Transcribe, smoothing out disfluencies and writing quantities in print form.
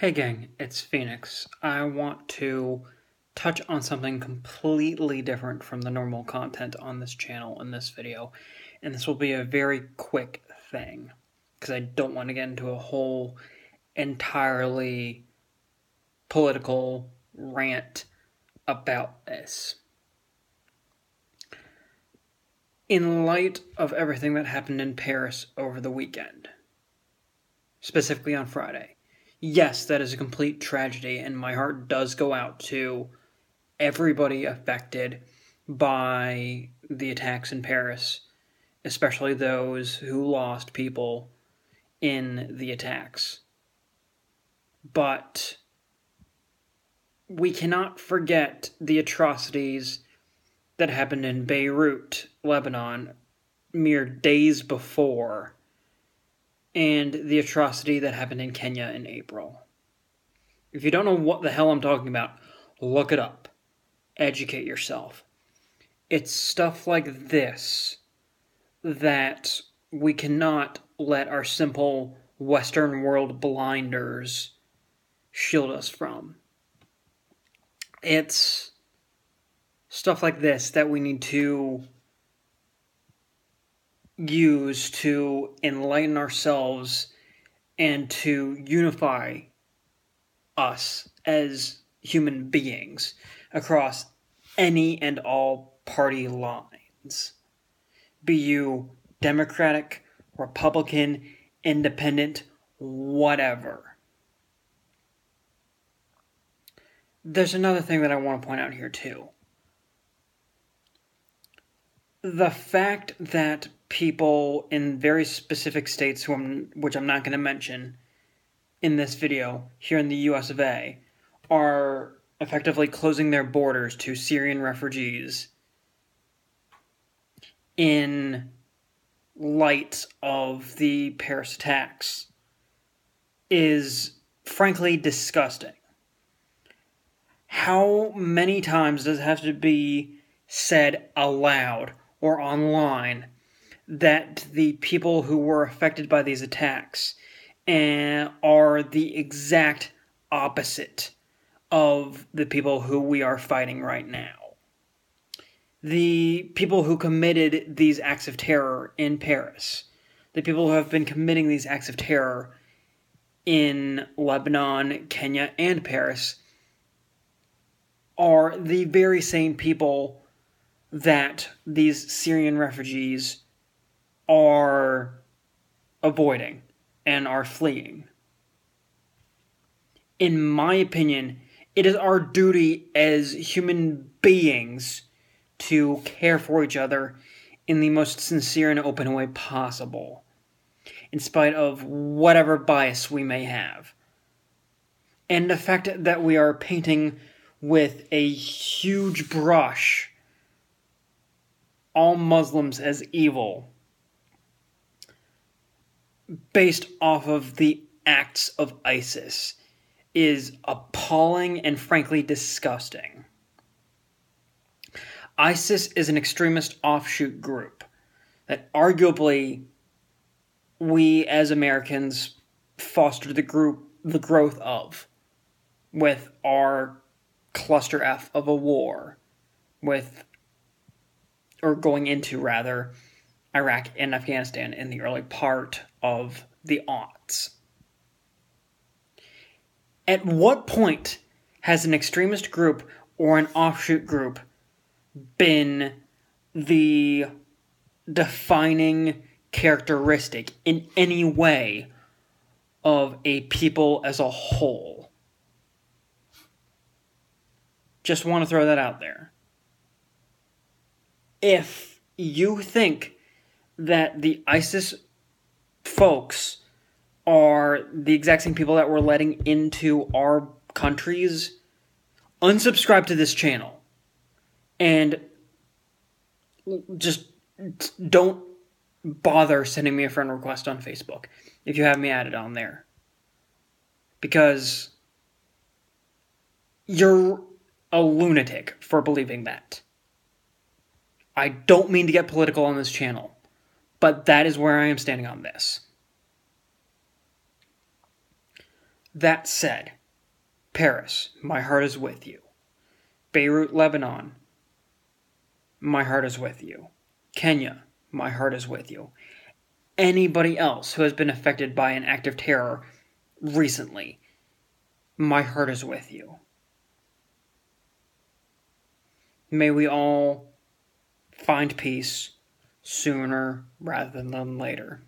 Hey gang, it's Phoenix. I want to touch on something completely different from the normal content on this channel in this video, and this will be a very quick thing, because I don't want to get into a whole entirely political rant about this. In light of everything that happened in Paris over the weekend, specifically on Friday, yes, that is a complete tragedy, and my heart does go out to everybody affected by the attacks in Paris, especially those who lost people in the attacks. But we cannot forget the atrocities that happened in Beirut, Lebanon, mere days before, and the atrocity that happened in Kenya in April. If you don't know what the hell I'm talking about, look it up. Educate yourself. It's stuff like this that we cannot let our simple Western world blinders shield us from. It's stuff like this that we need to use to enlighten ourselves and to unify us as human beings across any and all party lines. Be you Democratic, Republican, Independent, whatever. There's another thing that I want to point out here too. The fact that people in very specific states, which I'm not going to mention in this video, here in the US of A, are effectively closing their borders to Syrian refugees in light of the Paris attacks is frankly disgusting. How many times does it have to be said aloud or online that the people who were affected by these attacks are the exact opposite of the people who we are fighting right now? The people who committed these acts of terror in Paris, the people who have been committing these acts of terror in Lebanon, Kenya, and Paris, are the very same people that these Syrian refugees are avoiding and are fleeing. In my opinion, it is our duty as human beings to care for each other in the most sincere and open way possible, in spite of whatever bias we may have. And the fact that we are painting with a huge brush all Muslims as evil based off of the acts of ISIS is appalling and frankly disgusting. ISIS is an extremist offshoot group that arguably we as Americans fostered the growth of with our cluster F of a war going into Iraq and Afghanistan in the early part of the aughts. At what point has an extremist group or an offshoot group been the defining characteristic in any way of a people as a whole? Just want to throw that out there. If you think that the ISIS folks are the exact same people that we're letting into our countries, unsubscribe to this channel. And just don't bother sending me a friend request on Facebook if you have me added on there. Because you're a lunatic for believing that. I don't mean to get political on this channel, but that is where I am standing on this. That said, Paris, my heart is with you. Beirut, Lebanon, my heart is with you. Kenya, my heart is with you. Anybody else who has been affected by an act of terror recently, my heart is with you. May we all find peace sooner rather than later.